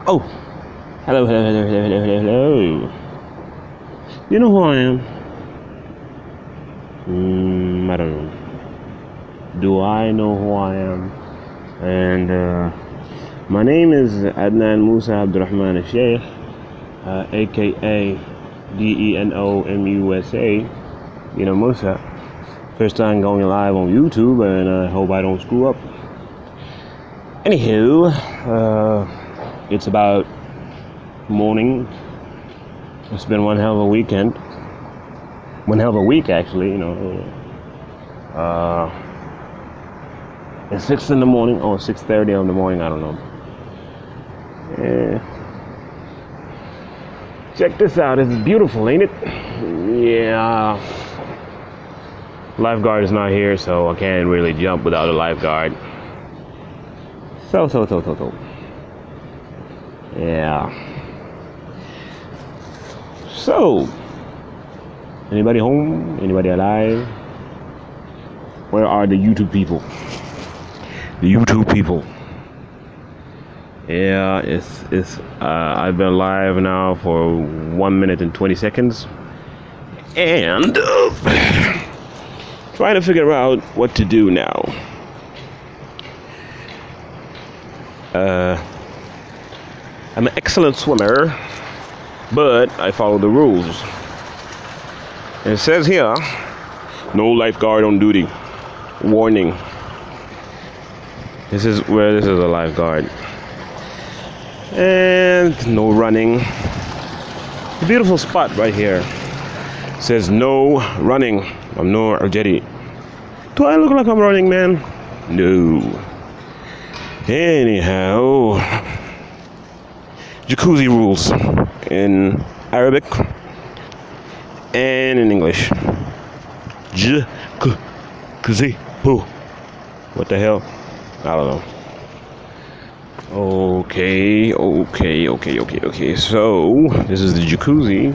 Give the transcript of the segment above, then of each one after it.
Oh, hello, hello, hello, hello, hello, hello, hello. You know who I am? I don't know. Do I know who I am? And my name is Adnan Musa Abdurrahman Al-Sheikh, aka DENOMUSA. You know, Musa. First time going live on YouTube, and I hope I don't screw up. Anywho, it's about morning. It's been one hell of a weekend. One hell of a week, actually. You know, it's 6 in the morning or 6:30 in the morning. I don't know. Check this out. It's beautiful, ain't it? Yeah. Lifeguard is not here, so I can't really jump without a lifeguard. So. Yeah. So, anybody home? Anybody alive? Where are the YouTube people? The YouTube people. Yeah, it's I've been live now for 1 minute and 20 seconds, and trying to figure out what to do now. I'm an excellent swimmer, but I follow the rules. And it says here, no lifeguard on duty. Warning. This is a lifeguard. And no running. A beautiful spot right here. It says no running. I'm no Algeri. Do I look like I'm running, man? No. Anyhow, jacuzzi rules in Arabic and in English. Jacuzzi. What the hell? I don't know. Okay. So this is the jacuzzi,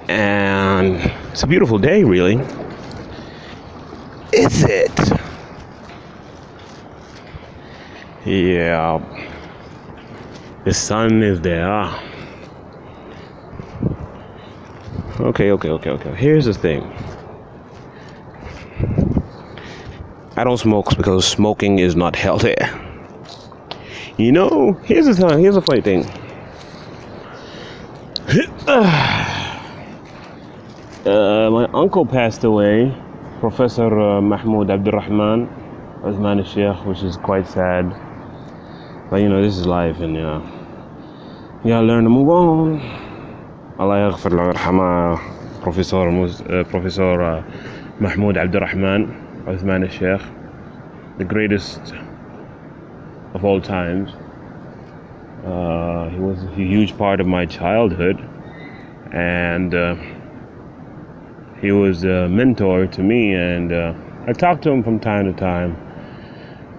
and it's a beautiful day, really. Is it? Yeah. The sun is there. Okay. Here's the thing. I don't smoke because smoking is not healthy. You know, here's a funny thing. My uncle passed away, Professor Mahmoud Abdurrahman Uthman al-Sheikh, which is quite sad. But you know, this is life, and you gotta learn to move on. Allah yaghfir lahu yarhamah, Professor Mahmoud Abdurrahman Uthman al-Sheikh, the greatest of all times. He was a huge part of my childhood, and he was a mentor to me, and I talked to him from time to time.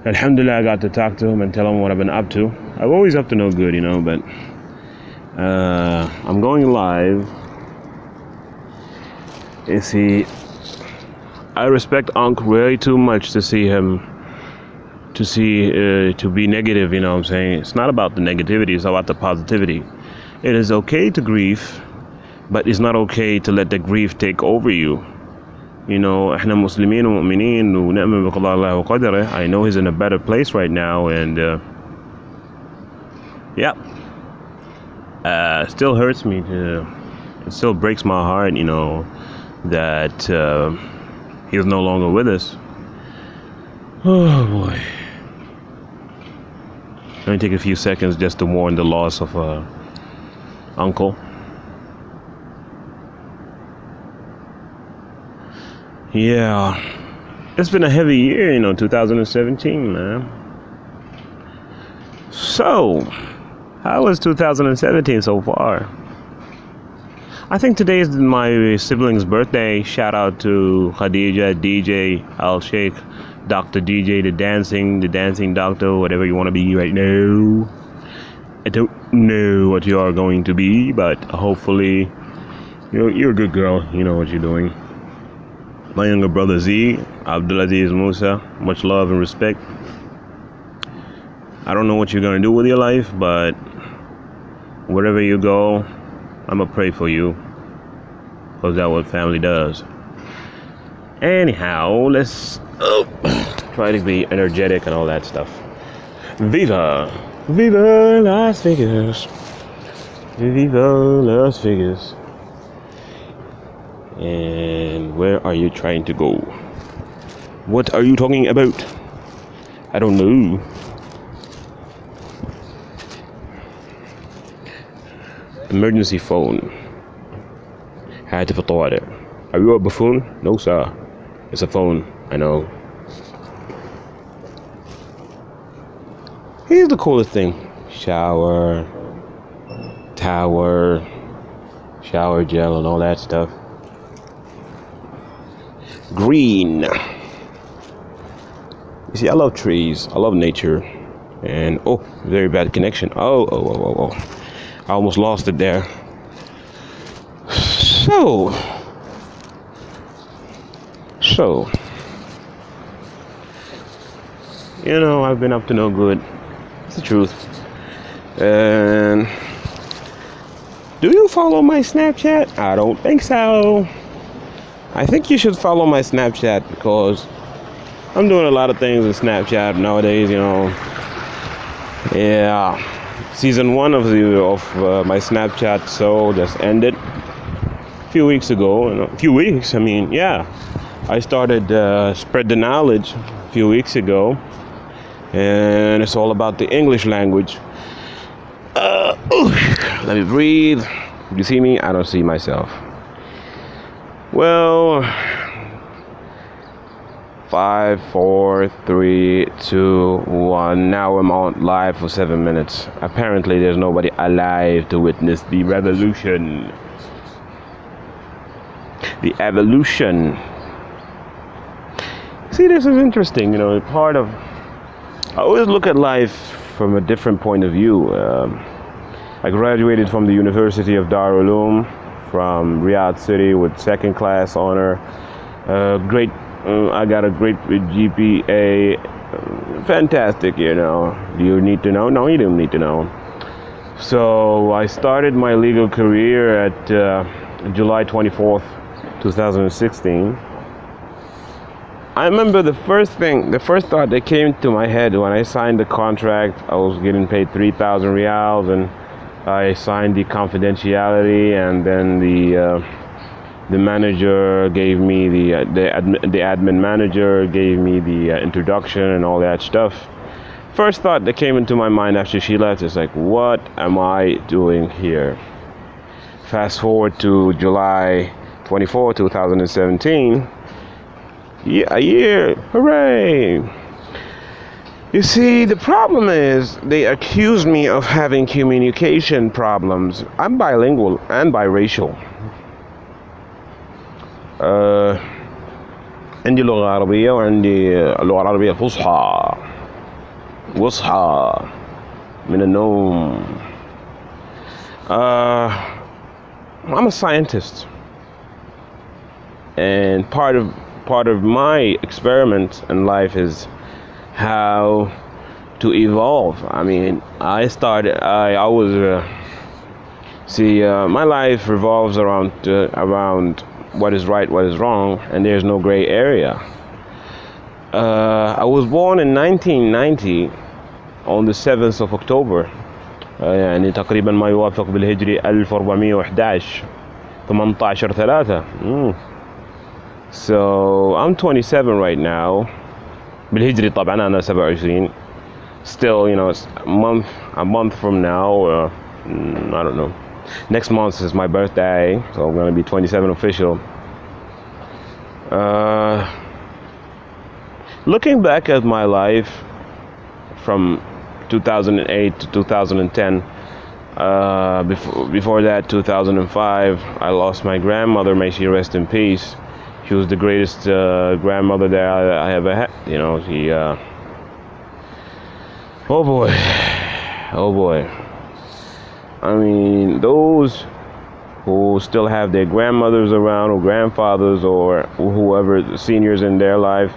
Alhamdulillah, I got to talk to him and tell him what I've been up to. I'm always up to no good, you know, but I'm going live. You see, I respect Ankh way too much to be negative, you know what I'm saying? It's not about the negativity, it's about the positivity. It is okay to grieve, but it's not okay to let the grief take over you. You know, احنا مسلمين ومؤمنين ونؤمن بقضاء الله وقدره. I know he's in a better place right now, and it still hurts me it still breaks my heart, you know, that he's no longer with us. Oh boy. Let me take a few seconds just to mourn the loss of uncle. Yeah, it's been a heavy year, you know, 2017, man. So, how was 2017 so far? I think today is my sibling's birthday. Shout out to Khadija, DJ, Al-Sheikh, Dr. DJ, the dancing doctor, whatever you want to be right now. I don't know what you are going to be, but hopefully you're a good girl. You know what you're doing. My younger brother Z, Abdulaziz Musa, much love and respect. I don't know what you're gonna do with your life, but wherever you go, I'm gonna pray for you, because that's what family does. Anyhow, let's try to be energetic and all that stuff. Viva! Viva Las Vegas! Viva Las Vegas! And where are you trying to go? What are you talking about? I don't know. Emergency phone. هاتف الطوارئ. Are you a buffoon? No, sir. It's a phone. I know. Here's the coolest thing. Shower, tower, shower gel and all that stuff. Green. You see, I love trees. I love nature. And, oh, very bad connection. Oh. I almost lost it there. So, you know, I've been up to no good. It's the truth. And do you follow my Snapchat? I don't think so. I think you should follow my Snapchat, because I'm doing a lot of things in Snapchat nowadays, you know. Yeah. Season 1 of my Snapchat show just ended a few weeks ago. A few weeks, I mean, yeah. I started Spread the Knowledge a few weeks ago. And it's all about the English language. Let me breathe. You see me? I don't see myself. Well, 5, 4, 3, 2, 1. Now I'm on live for 7 minutes. Apparently there's nobody alive to witness the revolution. The evolution. See, this is interesting, you know, I always look at life from a different point of view. I graduated from the University of Darul Uloom from Riyadh City with second class honor. I got a great GPA. Fantastic, you know. Do you need to know? No, you don't need to know. So I started my legal career at July 24th, 2016. I remember the first thought that came to my head when I signed the contract. I was getting paid 3,000 riyals, and I signed the confidentiality, and then the manager gave me the admin manager gave me the introduction and all that stuff. First thought that came into my mind after she left is like, what am I doing here? Fast forward to July 24, 2017. Yeah, a year. Hooray! You see, the problem is they accuse me of having communication problems. I'm bilingual and biracial. عندي لغة عربية وعندي اللغة العربية فصحى وصحى من النوم. I'm a scientist, and part of my experiment in life is how to evolve. I mean, my life revolves around what is right, what is wrong, and there's no gray area. I was born in 1990 on the 7th of October. يعني تقريبا ما يوافق بالهجري 1411 18/3. So I'm 27 right now. بالهجري طبعا أنا 27. Still, you know, it's a month from now. I don't know. Next month is my birthday, so I'm gonna be 27 official. Looking back at my life from 2008 to 2010, before that, 2005, I lost my grandmother. May she rest in peace. She was the greatest grandmother that I ever had. You know, she. Oh boy. I mean, those who still have their grandmothers around, or grandfathers, or whoever, the seniors in their life,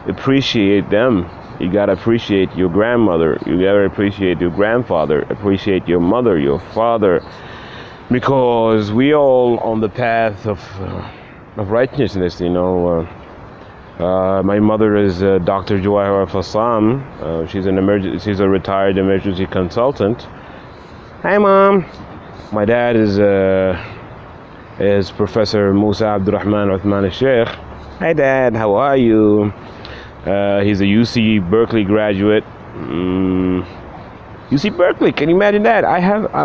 appreciate them. You gotta appreciate your grandmother. You gotta appreciate your grandfather. Appreciate your mother, your father, because we all on the path of righteousness. My mother is Dr. Jawahir Fassam. She's a retired emergency consultant. Hi, Mom. My dad is Professor Musa Abdurrahman Uthman al-Sheikh. Hi, Dad. How are you? He's a UC Berkeley graduate. UC Berkeley. Can you imagine that?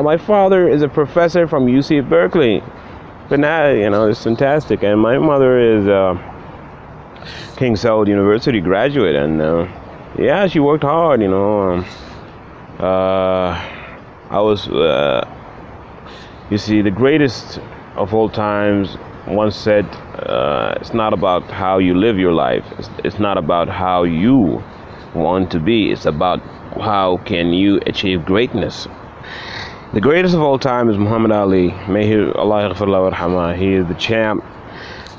My father is a professor from UC Berkeley. But now, it's fantastic. And my mother is King Saud University graduate, and yeah, she worked hard. I was, you see, the greatest of all times once said, it's not about how you live your life. It's not about how you want to be. It's about how can you achieve greatness. The greatest of all time is Muhammad Ali. May Allah yaghfir lahu warhamah. He is the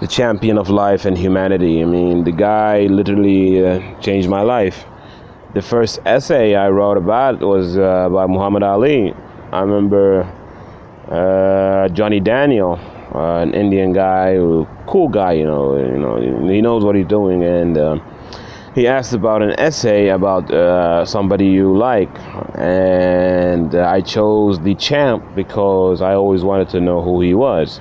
champion of life and humanity. I mean, the guy literally changed my life. The first essay I wrote about was about Muhammad Ali. I remember Johnny Daniel, an Indian guy, cool guy, he knows what he's doing, and he asked about an essay about somebody you like, and I chose the champ because I always wanted to know who he was.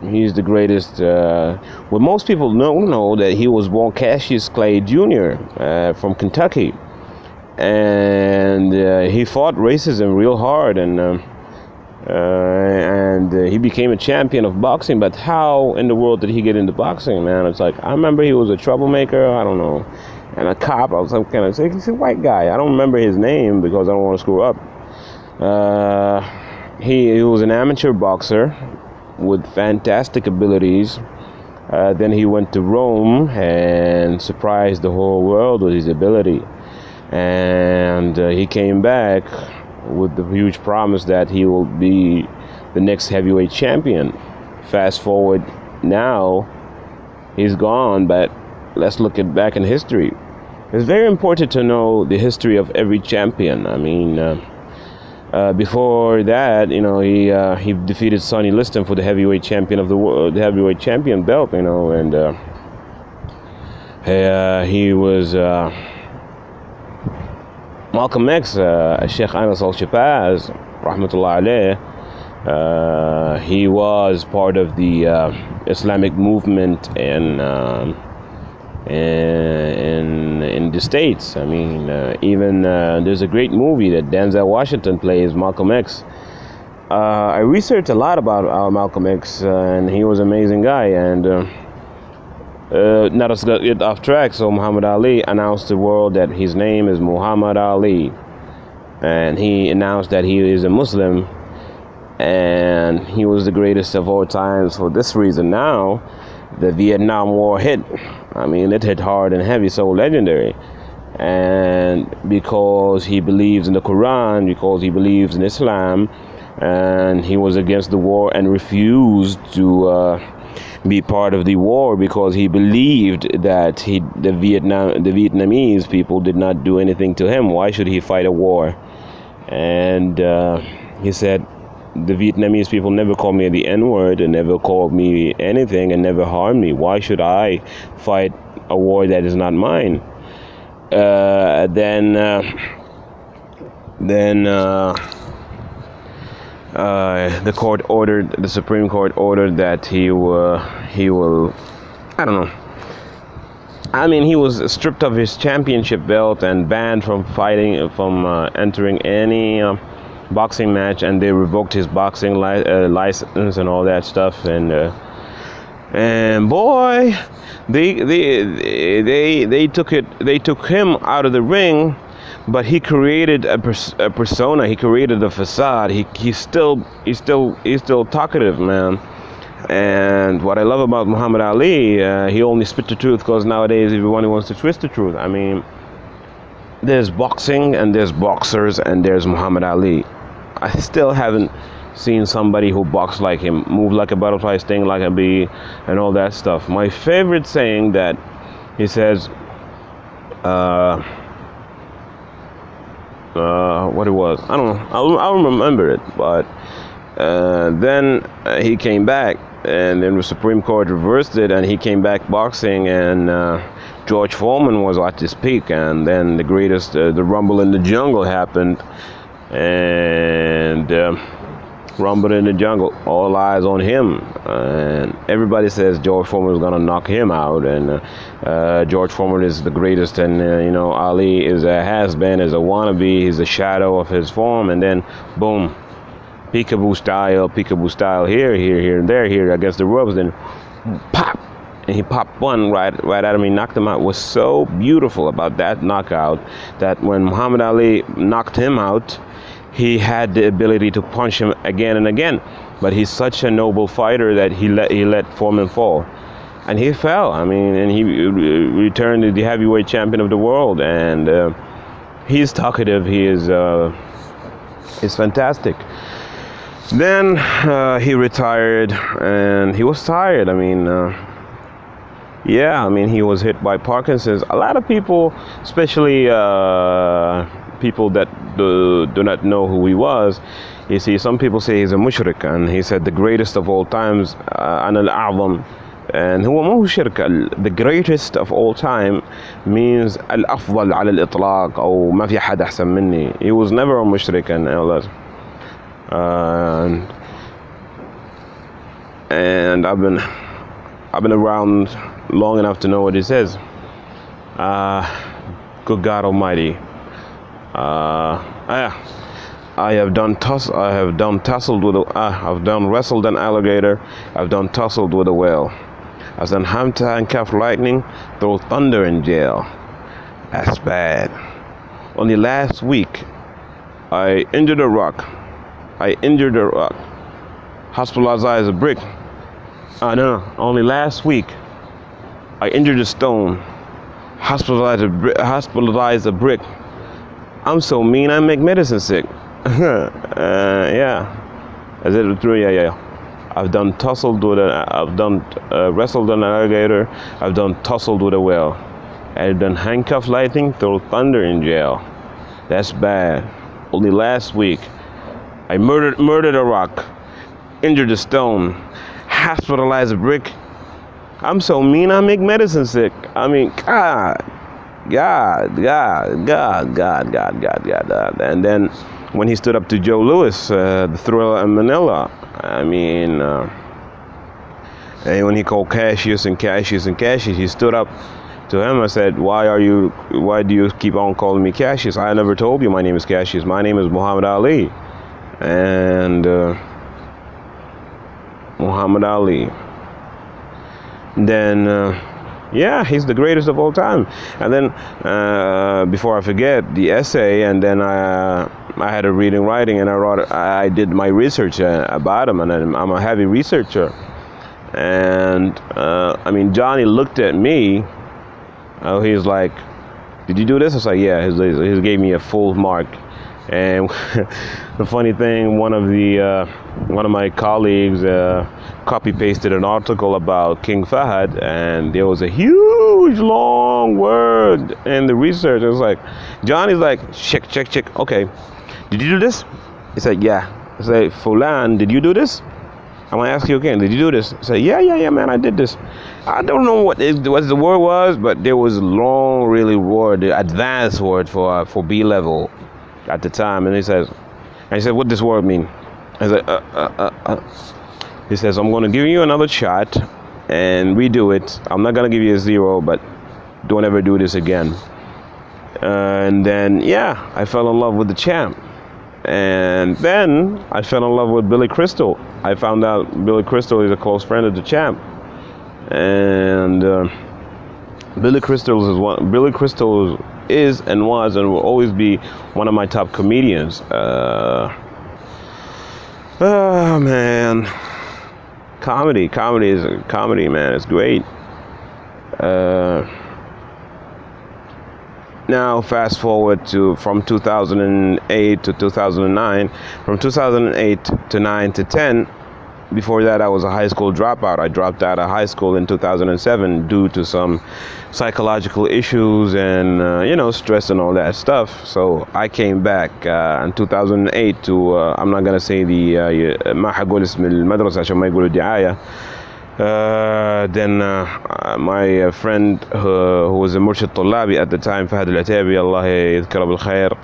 He's the greatest. Well, most people know that he was born Cassius Clay Jr. From Kentucky, and he fought racism real hard, and he became a champion of boxing. But how in the world did he get into boxing, man? It's like, I remember he was a troublemaker, I don't know, and a cop. I was some kind of, he's a white guy. I don't remember his name because I don't want to screw up. He was an amateur boxer with fantastic abilities. Then he went to Rome and surprised the whole world with his ability. And he came back with the huge promise that he will be the next heavyweight champion. Fast forward now, he's gone, but let's look back in history. It's very important to know the history of every champion. I mean, before that, he defeated Sonny Liston for the heavyweight champion of the world, the heavyweight champion belt, and he was Malcolm X, Sheikh Anas al-Shapaz, rahmatullah alayh. He was part of the Islamic movement in the States. I mean, even there's a great movie that Denzel Washington plays Malcolm X. I researched a lot about Malcolm X, and he was an amazing guy. And not to get off track, so Muhammad Ali announced to the world that his name is Muhammad Ali, and he announced that he is a Muslim, and he was the greatest of all times for this reason. Now, the Vietnam War hit. I mean, it hit hard and heavy, so legendary. And because he believes in the Quran, because he believes in Islam, and he was against the war and refused to be part of the war because he believed that the Vietnamese people did not do anything to him. Why should he fight a war? And he said, the Vietnamese people never called me the N-word and never called me anything and never harmed me. Why should I fight a war that is not mine? Then the Supreme Court ordered that he will, I don't know. I mean, he was stripped of his championship belt and banned from entering any boxing match, and they revoked his boxing license and all that stuff. And boy, they took him out of the ring. But he created a persona. He created a facade. He's still talkative, man. And what I love about Muhammad Ali, he only spit the truth because nowadays everyone wants to twist the truth. I mean, there's boxing and there's boxers and there's Muhammad Ali. I still haven't seen somebody who boxed like him, move like a butterfly, sting like a bee, and all that stuff. My favorite saying that he says, uh, what it was. I don't know. I don't remember it, but then he came back, and then the Supreme Court reversed it, and he came back boxing, and George Foreman was at his peak, and then the greatest, the Rumble in the Jungle happened, and Rumble in the Jungle, all eyes on him, and everybody says George Foreman is gonna knock him out, and George Foreman is the greatest, and Ali is a has-been, is a wannabe, he's a shadow of his form, and then boom, peekaboo style, here, and there, here against the ropes, then pop, and he popped one right at him. He knocked him out. It was so beautiful about that knockout that when Muhammad Ali knocked him out, he had the ability to punch him again and again. But he's such a noble fighter that he let Foreman fall, and he fell. I mean, and he returned to the heavyweight champion of the world. And he's talkative. He is fantastic. Then he retired, and he was tired. I mean, he was hit by Parkinson's. A lot of people, especially people that do not know who he was, you see, some people say he's a mushrik, and he said the greatest of all times, an al-a'zam. And هو مو شرك, the greatest of all time means الأفضل على الإطلاق, أو ما في حد أحسن مني. He was never a mushrik and all that. And I've been around long enough to know what he says. Good God Almighty. I have done wrestled an alligator. I've done tussled with a whale. I've done handcuff lightning, throw thunder in jail. That's bad. Only last week, I injured a rock. Hospitalized as a brick. No. Only last week, I injured a stone. Hospitalized a brick. I'm so mean, I make medicine sick. Yeah. Is it true? Yeah. I've done wrestled an alligator. I've done tussled with a whale. I've done handcuff lightning, throw thunder in jail. That's bad. Only last week, I murdered a rock, injured a stone, hospitalized a brick. I'm so mean, I make medicine sick. I mean, God. And then when he stood up to Joe Louis, the Thriller in Manila, I mean, and when he called Cassius, he stood up to him. I said, why do you keep on calling me Cassius? I never told you my name is Cassius. My name is Muhammad Ali. And Muhammad Ali. Then he's the greatest of all time. And then before I forget, the essay, and then I had a reading writing, and I did my research about him, and I'm a heavy researcher. And Johnny looked at me. He's like, did you do this? I was like, yeah. He gave me a full mark. And the funny thing, one of my colleagues copy pasted an article about King Fahad, and there was a huge long word in the research. It was like, Johnny's like, check. Okay, did you do this? He said, yeah. I said, Fulan, did you do this? I'm gonna ask you again, did you do this? I said, yeah, man, I did this. I don't know what the word was, but there was long, really word, the advanced word for B level at the time. And he said, what does this word mean? I said, he says, I'm going to give you another shot and redo it. I'm not going to give you a 0, but don't ever do this again. And then, I fell in love with the champ. And then I fell in love with Billy Crystal. I found out Billy Crystal is a close friend of the champ. And Billy Crystal is and was and will always be one of my top comedians. Oh man, comedy, man. It's great. Now fast forward to from 2008 to 2009, from 2008 to 9 to 10, before that, I was a high school dropout. I dropped out of high school in 2007 due to some psychological issues and, stress and all that stuff. So I came back in 2008 to, I'm not going to say ما حقول اسم المدرسة عشان ما يقولوا دعاية. Then my friend who was a مرشد طلابي at the time, فهد العتيبي الله يذكره بالخير,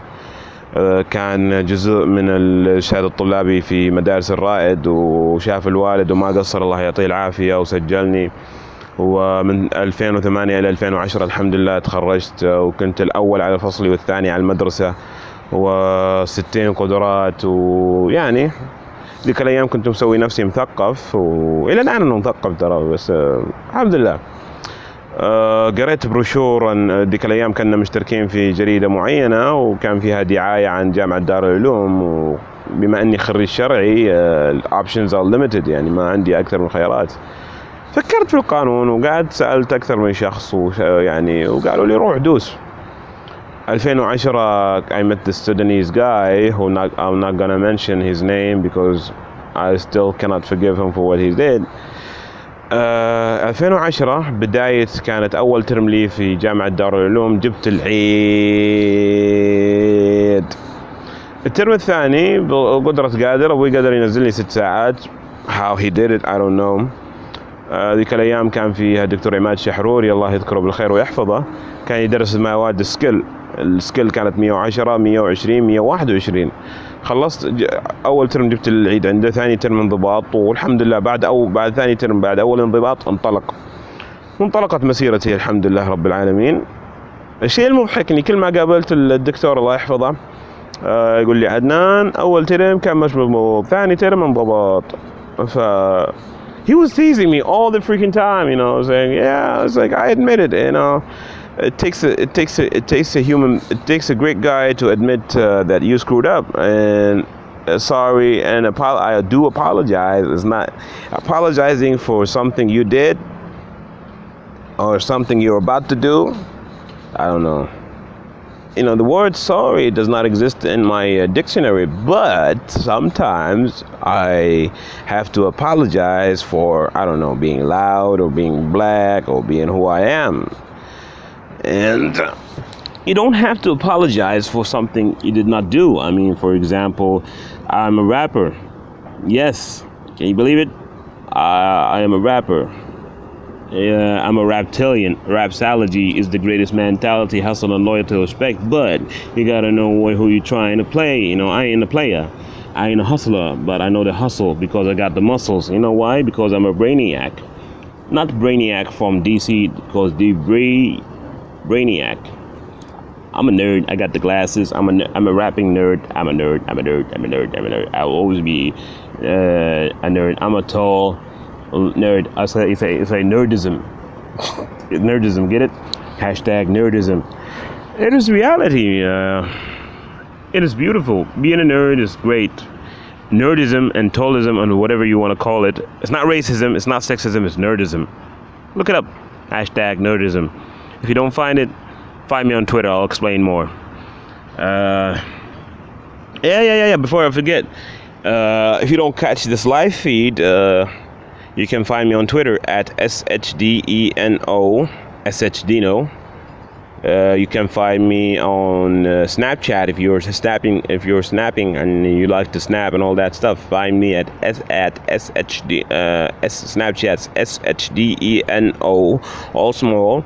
كان جزء من الشهادة الطلابي في مدارس الرائد، وشاف الوالد وما قصر الله يعطيه العافية وسجلني. ومن 2008 إلى 2010 الحمد لله تخرجت، وكنت الأول على فصلي والثاني على المدرسة و60 قدرات. ويعني ذيك الأيام كنت مسوي نفسي مثقف، وإلى الآن أنا مثقف ترى، بس الحمد لله. قريت بروشور. ذيك الأيام كنا مشتركين في جريدة معينة وكان فيها دعاية عن جامعة دار العلوم، وبما أني خريج شرعي الأوبشنز are limited، يعني ما عندي أكثر من خيارات. فكرت في القانون وقعدت سألت أكثر من شخص وقالوا لي روح دوس. 2010 I met the Sudanese guy who I'm not gonna mention his name because I still cannot forgive him for what he did. 2010 بداية كانت أول ترم لي في جامعة دار العلوم، جبت العيد. الترم الثاني بقدرة قادر أبوي قدر ينزل لي 6 ساعات. how he did it I don't know. ذيك الأيام كان فيها دكتور عماد شحروري الله يذكره بالخير ويحفظه، كان يدرس مواد السكيل كانت 110 120 121. خلصت أول ترم جبت العيد عنده، ثاني ترم انضباط، والحمد لله بعد ثاني ترم بعد أول انضباط انطلقت مسيرتي الحمد لله رب العالمين. الشيء المضحك إني كل ما قابلت الدكتور الله يحفظه يقول لي عدنان أول ترم كان مش مضبوط، ثاني ترم انضبط. he was teasing me all the freaking time, saying, yeah, it's like, I admit it, it takes a great guy to admit that you screwed up, and sorry, and I do apologize. It's not apologizing for something you did or something you're about to do. I don't know. The word sorry does not exist in my dictionary, but sometimes I have to apologize for, I don't know, being loud or being black or being who I am. And you don't have to apologize for something you did not do. I mean, for example, I'm a rapper. Yes. Can you believe it? I am a rapper. I'm a reptilian. Rapsology is the greatest mentality, hustle and loyalty, respect. But you gotta know who you're trying to play. I ain't a player. I ain't a hustler, but I know the hustle because I got the muscles. You know why? Because I'm a brainiac. Not brainiac from DC, because the brainiac. I'm a nerd. I got the glasses. I'm a rapping nerd. I'm a nerd. I'll always be a nerd. I'm a tall nerd. It's a nerdism. Nerdism, get it? Hashtag nerdism. It is reality. It is beautiful. Being a nerd is great. Nerdism and tallism and whatever you want to call it. It's not racism. It's not sexism. It's nerdism. Look it up. Hashtag nerdism. If you don't find it, find me on Twitter. I'll explain more. Yeah. Before I forget, if you don't catch this live feed, you can find me on Twitter at SHDENO. You can find me on Snapchat if you're snapping and you like to snap and all that stuff. Find me at SHD Snapchat's SHDENO, all small,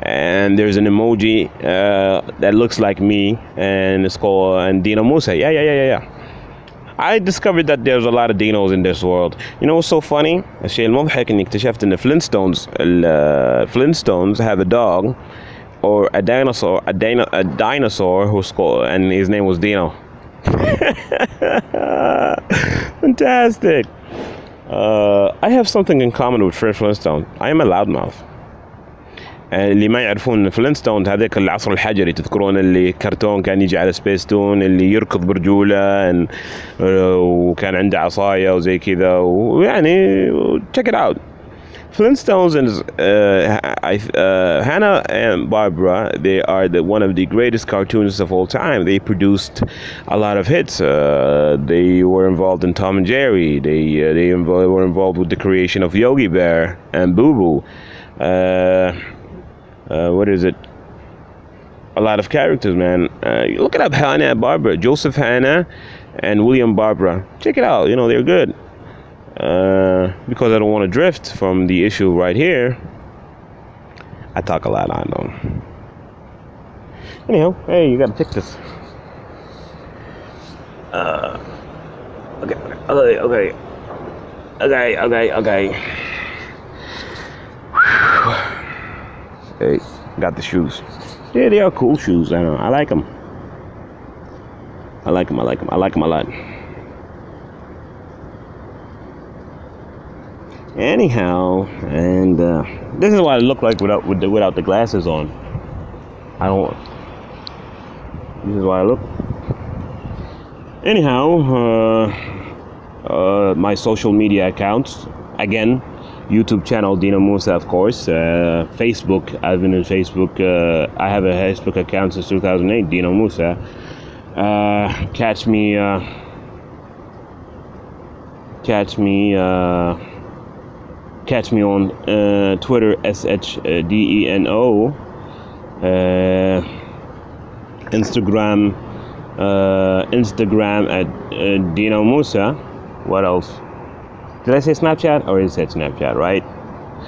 and there's an emoji that looks like me, and it's called Dino Musa. Yeah. I discovered that there's a lot of dinos in this world. You know what's so funny? الشيء المضحك إني اكتشفت إن Flintstones have a dog or a dinosaur who's called, and his name was Dino. Fantastic. I have something in common with Fred Flintstone. I am a loudmouth. اللي ما يعرفون فلينستون هذاك العصر الحجري، تذكرون اللي كرتون كان يجي على سبيستون اللي يركض برجوله وكان عنده عصاية وزي كذا، ويعني check it out. Flintstones and Hannah and Barbara, they are one of the greatest cartoonists of all time. They produced a lot of hits. They were involved in Tom and Jerry. Were involved with the creation of Yogi Bear and Boo Boo. What is it? A lot of characters, man. Look it up, Hannah and Barbara, Joseph Hannah and William Barbara. Check it out. You know, they're good. Because I don't want to drift from the issue right here, I talk a lot, I know. Anyhow, hey, you gotta pick this. Okay. Hey, got the shoes. Yeah, they are cool shoes. I know. I like them. I like them a lot. Anyhow, and this is what I look like without the glasses on. This is what I look. Anyhow, my social media accounts again. YouTube channel Dino Musa, of course. Facebook, I've been in Facebook. I have a Facebook account since 2008, Dino Musa. Catch me on Twitter, SHDENO. Instagram at Dino Musa. What else? Did I say Snapchat? Or is it Snapchat, right?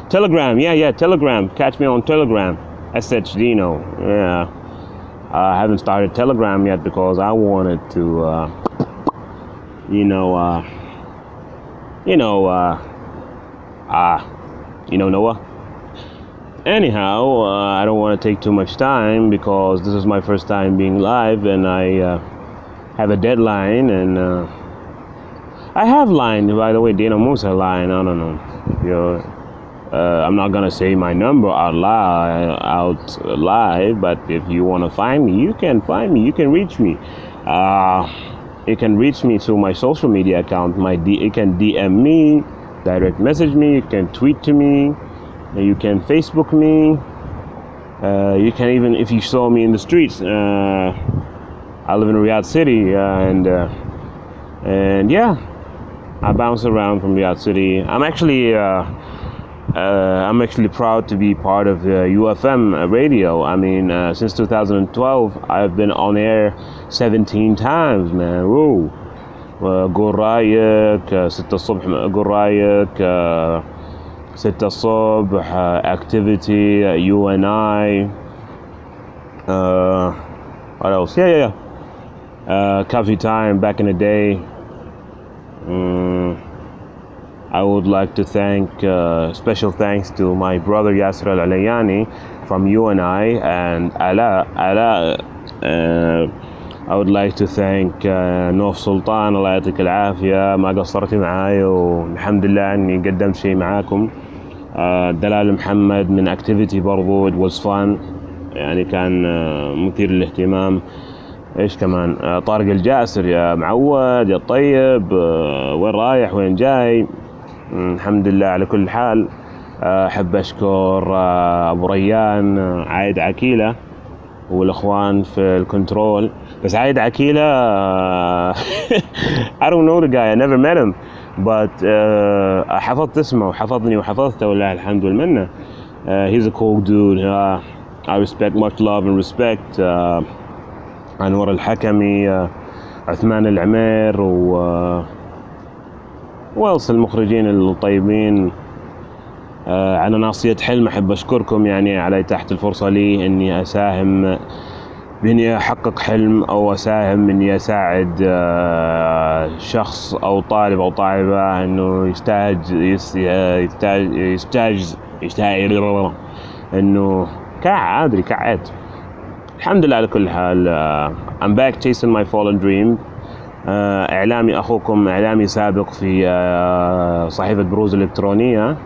Telegram, yeah, Telegram. Catch me on Telegram, SHDino. Yeah. I haven't started Telegram yet because I wanted to, Noah. Anyhow, I don't want to take too much time because this is my first time being live and I have a deadline and I have line, by the way, Dino Musa line. I don't know. I'm not gonna say my number out live, but if you want to find me, you can find me. You can reach me. You can reach me through my social media account. You can DM me, direct message me. You can tweet to me. You can Facebook me. You can even, if you saw me in the streets. I live in Riyadh City, and yeah. I bounce around from Riyadh City. I'm actually proud to be part of the UFM radio. I mean, since 2012, I've been on air 17 times, man. Woo. قول رايك 6 الصبح قول رايك 6 الصبح activity you and I what else? Yeah. Coffee time back in the day. I would like to thank special thanks to my brother Yasser Al-Alayani from UNI and Ala. I would like to thank نوف سلطان. الله يعطيك العافية، ما قصرتي معاي والحمد لله اني قدمت شيء معاكم. دلال محمد من اكتيفيتي برضو، it was fun، يعني كان مثير للاهتمام. ايش كمان؟ طارق الجاسر، يا معود يا طيب، وين رايح وين جاي؟ الحمد لله على كل حال. احب اشكر ابو ريان، عايد عكيلة والاخوان في الكنترول. بس عايد عكيلة I don't know the guy, I never met him, but حفظت اسمه وحفظني وحفظته ولله الحمد والمنة. He's a cool dude. I respect, much love and respect. أنور الحكمي، عثمان العمير والس المخرجين الطيبين. على ناصية حلم أحب أشكركم يعني على إتاحة الفرصة لي إني أساهم بإني أحقق حلم أو أساهم إني أساعد شخص أو طالب أو طالبة إنه يستاج إنه كعاد. الحمد لله على كل حال. I'm back chasing my fallen dream. إعلامي أخوكم، إعلامي سابق في صحيفة بروز الإلكترونية،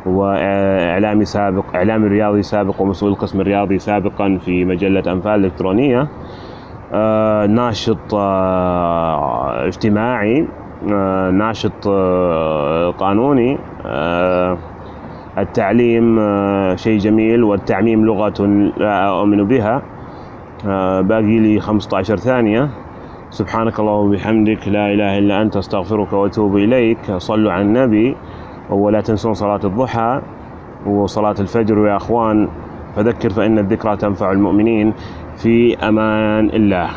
وإعلامي سابق، إعلامي رياضي سابق ومسؤول القسم الرياضي سابقا في مجلة أنفال الإلكترونية. ناشط اجتماعي، ناشط قانوني، التعليم شيء جميل، والتعميم لغة لا أؤمن بها. باقي لي 15 ثانية. سبحانك اللهم وبحمدك، لا إله إلا أنت، أستغفرك وأتوب إليك. صلوا على النبي، ولا تنسون صلاة الضحى وصلاة الفجر يا أخوان. فذكر فإن الذكرى تنفع المؤمنين. في أمان الله.